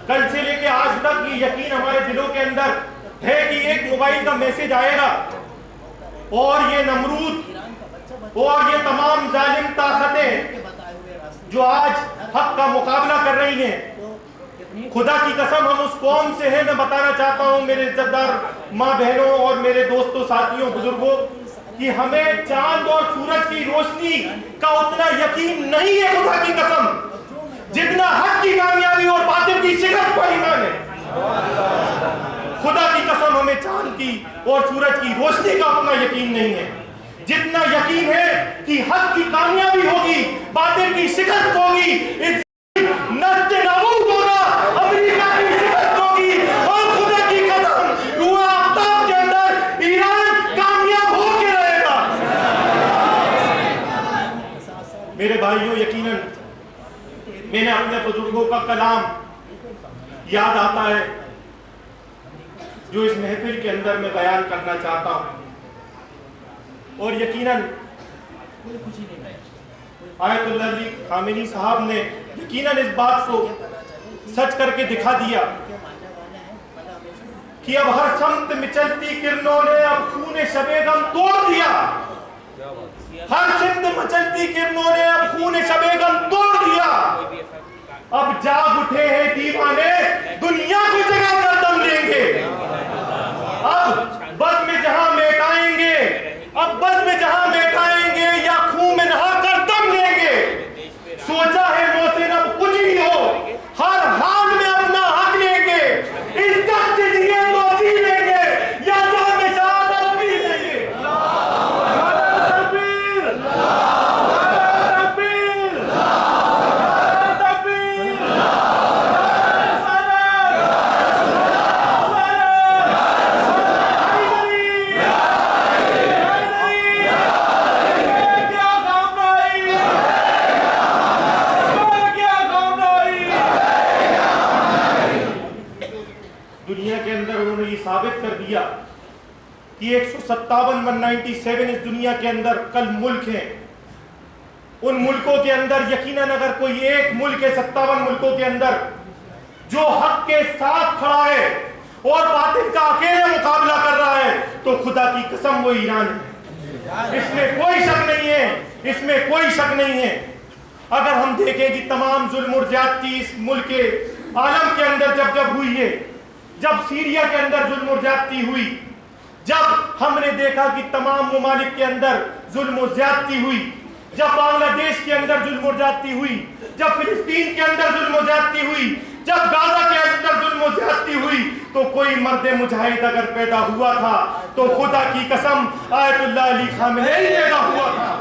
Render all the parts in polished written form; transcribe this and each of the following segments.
کل سے لے کے آج تک یہ یقین ہمارے دلوں کے اندر ہے کہ ایک موبائل کا میسج آئے گا اور یہ نمرود اور یہ تمام ظالم طاقتیں جو آج حق کا مقابلہ کر رہی ہیں، خدا کی قسم ہم اس قوم سے ہیں۔ میں بتانا چاہتا ہوں میرے عزتدار ماں بہنوں اور میرے دوستوں ساتھیوں بزرگوں کہ ہمیں چاند اور سورج کی روشنی کا اتنا یقین نہیں ہے خدا کی قسم جتنا حق کی کامیابی اور باطل کی شکست پر ایمان ہے۔ خدا کی قسم ہمیں چاند کی اور سورج کی روشنی کا اتنا یقین نہیں ہے جتنا یقین ہے کہ حق کی کامیابی ہوگی، باطل کی شکست ہوگی، نسج نابود ہوگا، امریکہ کی شکست ہوگی، اور خدا کی قسم روح آفتاب کے اندر ایران کامیاب ہو کے رہے گا۔ میرے بھائیوں، یقیناً میں نے اپنے بزرگوں کا کلام یاد آتا ہے جو اس محفل کے اندر میں بیان کرنا چاہتا ہوں، اور یقیناً آیت اللہ علی خامنی صاحب نے یقیناً اس بات کو سچ کر کے دکھا دیا کہ اب ہر سمت میں چلتی کرنوں نے اب خون شب غم توڑ دیا، ہر سمت میں چلتی کرنوں نے اب خون شب غم توڑ دیا، اب جاگ اٹھے ہیں دیوانے دنیا کو جگہ کر دم لیں گے، اب بز میں جہاں میٹائیں گے، اب بز میں جہاں میٹائیں گے یا خون میں نہا کر دم لیں گے، سوچا ہے محسن اب کچھ ہی ہو، ہر حال میں اپنا حق لیں گے، عزت سے دیے تو جی لیں گے یا جہاں میں شہادت پی لیں گے۔ دنیا کے اندر انہوں نے یہ ثابت کر دیا کہ 197 اس دنیا کے اندر کل ملک ہیں، ان ملکوں کے اندر یقیناً اگر کوئی ایک ملک ہے 57 ملکوں کے اندر جو حق کے ساتھ کھڑا ہے اور باطل کا اکیلے مقابلہ کر رہا ہے تو خدا کی قسم وہ ایران ہے، اس میں کوئی شک نہیں ہے، اس میں کوئی شک نہیں ہے۔ اگر ہم دیکھیں کہ تمام ظلم اور زیادتی اس ملک کے عالم کے اندر جب ہوئی ہے، جب سیریا کے اندر ظلم و زیادتی ہوئی، جب ہم نے دیکھا کہ تمام ممالک کے اندر ظلم و زیادتی ہوئی، جب بنگلہ دیش کے اندر ظلم و زیادتی ہوئی، جب فلسطین کے اندر ظلم و زیادتی ہوئی، جب غزہ کے اندر ظلم و زیادتی ہوئی، تو کوئی مرد مجاہد اگر پیدا ہوا تھا تو خدا کی قسم آیت اللہ علی خامنہ ہی پیدا ہوا تھا۔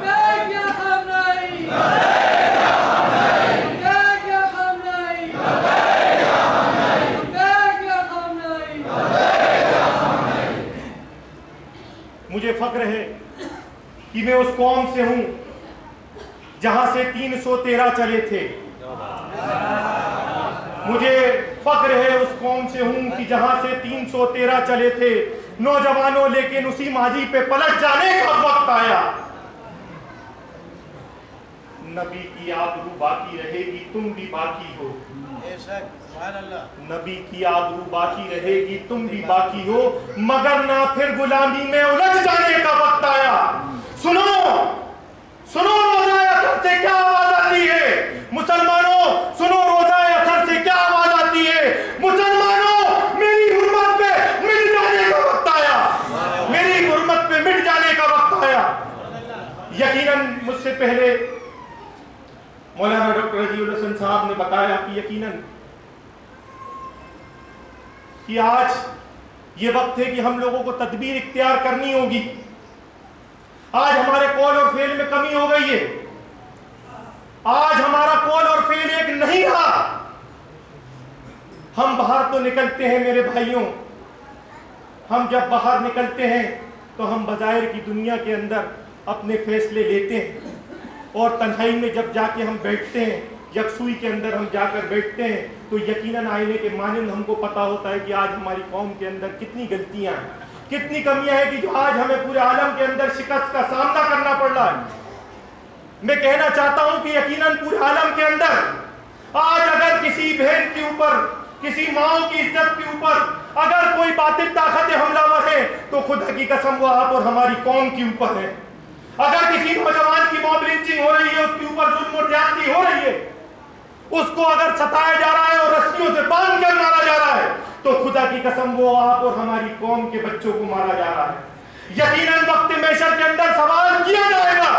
مجھے فخر ہے کہ میں اس قوم سے ہوں جہاں سے 313 چلے تھے، مجھے فخر ہے اس قوم سے ہوں کہ جہاں سے 313 چلے تھے۔ نوجوانوں لیکن اسی ماضی پہ پلٹ جانے کا وقت آیا، نبی کی آبرو باقی رہے گی تم بھی باقی ہو، نبی کی آبرو باقی رہے گی تم بھی باقی ہو، مگر نہ پھر غلامی میں الجھ جانے کا وقت آیا۔ سنو روزہ اثر سے کیا آواز آتی ہے مسلمانوں، سنو روزہ اثر سے کیا آواز آتی ہے مسلمانوں، میری حرمت پہ مٹ جانے کا وقت آیا، میری حرمت پہ مٹ جانے کا وقت آیا۔ یقیناً مجھ سے پہلے مولانا ڈاکٹر رضی الحسن صاحب نے بتایا کہ یقیناً کہ آج یہ وقت ہے کہ ہم لوگوں کو تدبیر اختیار کرنی ہوگی۔ آج ہمارے قول اور فعل میں کمی ہو گئی ہے، آج ہمارا قول اور فعل ایک نہیں رہا۔ ہم باہر تو نکلتے ہیں میرے بھائیوں، ہم جب باہر نکلتے ہیں تو ہم بظاہر کی دنیا کے اندر اپنے فیصلے لیتے ہیں، اور تنہائی میں جب جا کے ہم بیٹھتے ہیں، یکسوئی کے اندر ہم جا کر بیٹھتے ہیں تو یقیناً آئینے کے مانند ہم کو پتا ہوتا ہے کہ آج ہماری قوم کے اندر کتنی غلطیاں ہیں، کتنی کمیاں ہیں کہ جو آج ہمیں پورے عالم کے اندر شکست کا سامنا کرنا پڑ رہا ہے۔ میں کہنا چاہتا ہوں کہ یقیناً پورے عالم کے اندر آج اگر کسی بہن کے اوپر کسی ماں کی عزت کے اوپر اگر کوئی باطل طاقت حملہ ہے تو خدا کی قسم وہ آپ اور ہماری قوم کے اوپر ہے. اگر کسی نوجوان کی موب لنچنگ ہو رہی ہے، اس کے اوپر ظلم اور زیادتی ہو رہی ہے، اس کو اگر ستایا جا رہا ہے اور رسیوں سے باندھ کر مارا جا رہا ہے، تو خدا کی قسم وہ آپ اور ہماری قوم کے بچوں کو مارا جا رہا ہے. یقیناً وقت محشر کے اندر سوال کیا جائے گا،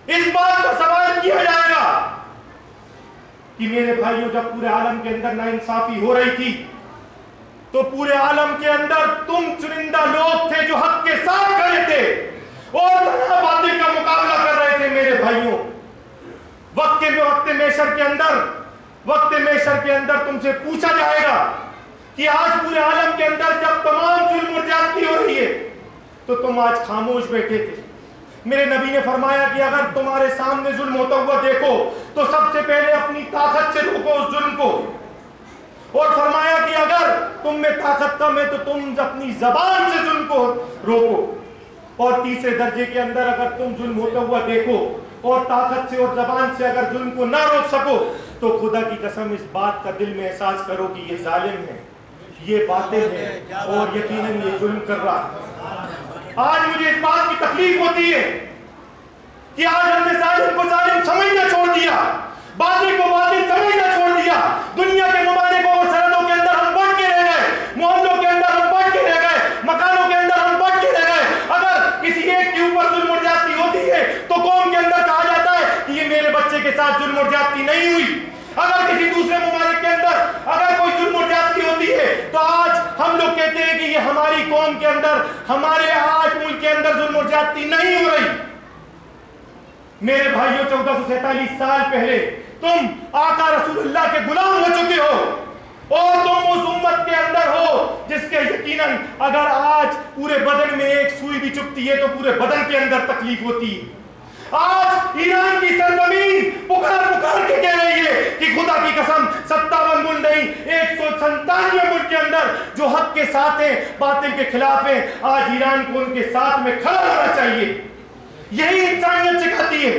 اس بات کا سوال کیا جائے گا کہ میرے بھائیوں جب پورے عالم کے اندر ناانصافی ہو رہی تھی تو پورے عالم کے اندر تم چنندہ لوگ تھے جو حق کے ساتھ کھڑے تھے اور تنہا باطل کا مقابلہ کر رہے تھے. میرے بھائیوں وقت محشر کے اندر تم سے پوچھا جائے گا کہ آج پورے عالم کے اندر جب تمام ظلم اور زیادتی ہو رہی ہے تو تم آج خاموش بیٹھے تھے. میرے نبی نے فرمایا کہ اگر تمہارے سامنے ظلم ہوتا ہوا دیکھو تو سب سے پہلے اپنی طاقت سے روکو اس ظلم کو، اور فرمایا کہ اگر تم میں طاقت کم ہے تو تم اپنی زبان سے ظلم کو روکو، اور تیسرے درجے کے اندر اگر تم ظلم ہوتا ہوا دیکھو اور طاقت سے اور زبان سے اگر ظلم کو نہ روک سکو تو خدا کی قسم اس بات کا دل میں احساس کرو کہ یہ ظالم ہے، یہ باطل ہے اور یقیناً یہ ظلم کر رہا ہے. آج مجھے اس بات کی تکلیف ہوتی ہے کہ آج ہم نے ظالم کو ظالم سمجھنا چھوڑ دیا، باطل کو باطل سمجھنا چھوڑ دیا. دنیا کے ممالکوں اور سرحدوں کے اندر ہم بٹ کے رہ گئے، محلوں کے اندر ہم بٹ کے رہ گئے، مکانوں کے اندر ہم بٹ کے رہ گئے. اگر کسی ایک کے اوپر ظلم اور زیادتی ہوتی ہے تو قوم کے اندر کہا جاتا ہے کہ یہ میرے بچے کے ساتھ ظلم اور زیادتی نہیں ہوئی. اگر کسی دوسرے ممالک کے اندر اگر کوئی ظلم اور زیادتی ہوتی ہے تو آج ہم لوگ کہتے ہیں کہ یہ ہماری قوم کے اندر، ہمارے آج ملک کے اندر ظلم اور زیادتی نہیں ہو رہی. میرے بھائیوں 1447 سال پہلے تم آقا رسول اللہ کے غلام ہو چکے ہو اور تم اس امت کے اندر ہو جس کے یقیناً اگر آج پورے بدن میں ایک سوئی بھی چبھتی ہے تو پورے بدن کے اندر تکلیف ہوتی ہے. آج ایران کی سرزمین پکار کے کہہ رہی ہے کہ خدا کی قسم 57 ملک نہیں 197 ملک کے اندر جو حق کے ساتھ ہیں باطل کے خلاف ہیں، آج ایران کو ان کے ساتھ میں کھڑا ہونا چاہیے. یہی انسانیت سکھاتی ہے.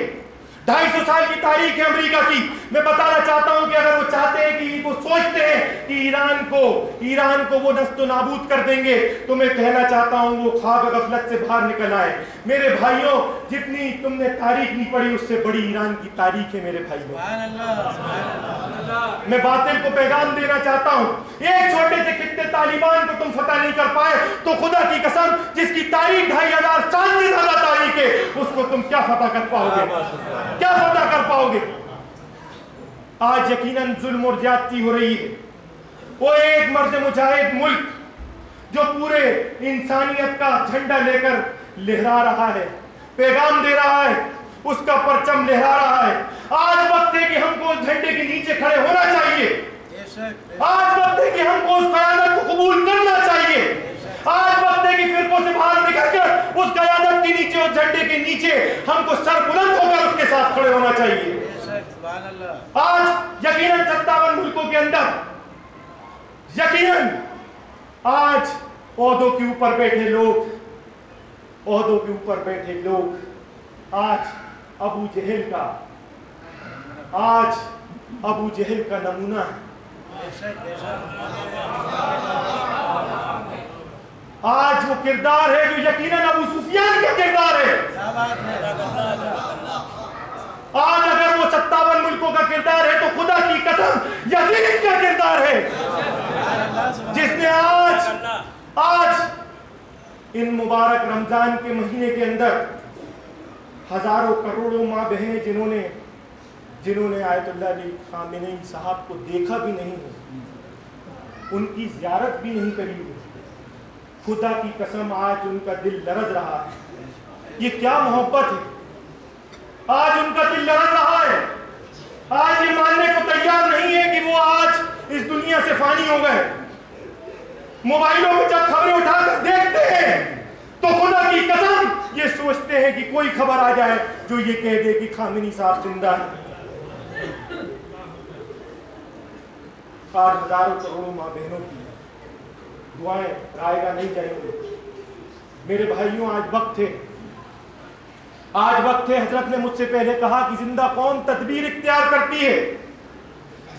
250 سال کی تاریخ ہے امریکہ کی. میں بتانا چاہتا ہوں کہ اگر وہ چاہتے ہیں کہ وہ سوچتے ہیں کہ ایران کو وہ نست و نابود کر دیں گے تو میں کہنا چاہتا ہوں وہ خواب غفلت سے باہر نکل آئے. میرے بھائیوں جتنی تم نے تاریخ نہیں پڑھی اس سے بڑی ایران کی تاریخ ہے. میرے بھائیوں میں باطل کو پیغام دینا چاہتا ہوں، ایک چھوٹے سے خطے طالبان کو تم فتح نہیں کر پائے تو خدا کی قسم جس کی تاریخ 2500 سال سے زیادہ تاریخ ہے اس کو تم کیا فتح کر پاؤ گے، کیا فتح کر پاؤ گے. آج یقیناً ظلم اور زیادتی ہو رہی ہے. وہ ایک مرد مجاہد ملک جو پورے انسانیت کا جھنڈا لے کر لہرا رہا ہے، پیغام دے رہا ہے، اس کا پرچم لہرا رہا ہے. آج وقت ہے کہ ہم کو اس جھنڈے کے نیچے کھڑے ہونا چاہیے. آج وقت ہے کہ ہم کو اس قیادت کو قبول کرنا چاہیے. آج وقت ہے کہ فرقوں سے باہر نکل کر اس قیادت کے نیچے اس جھنڈے کے نیچے ہم کو سر بلند ہو کر اس کے ساتھ کھڑے ہونا چاہیے. آج یقیناً 57 ملکوں کے اندر یقیناً آج عہدوں کے اوپر بیٹھے لوگ آج ابو جہل کا نمونہ ہے. آج وہ کردار ہے جو یقیناً ابو سفیان کا کردار ہے. آج اگر وہ 57 ملکوں کا کردار ہے تو خدا کی قسم یزید کا کردار ہے جس نے آج ان مبارک رمضان کے مہینے کے اندر ہزاروں کروڑوں ماں بہنیں جنہوں نے آیت اللہ علی خامنئی صاحب کو دیکھا بھی نہیں ہو، ان کی زیارت بھی نہیں کری ہو، خدا کی قسم آج ان کا دل لرز رہا ہے. یہ کیا محبت ہے. آج ان کا دل لرز رہا ہے. آج یہ ماننے کو تیار نہیں ہے کہ وہ آج اس دنیا سے فانی ہو گئے. موبائلوں میں جب خبریں اٹھا کر دیکھتے ہیں تو خدا کی قسم یہ سوچتے ہیں کہ کوئی خبر آ جائے جو یہ کہہ دے کہ خامنئی صاحب زندہ ہے. آج ہزاروں کروڑوں ماں بہنوں کی دعائیں رائے گا نہیں جائیں گے. میرے بھائیوں آج وقت ہے. حضرت نے مجھ سے پہلے کہا کہ زندہ قوم تدبیر اختیار کرتی ہے.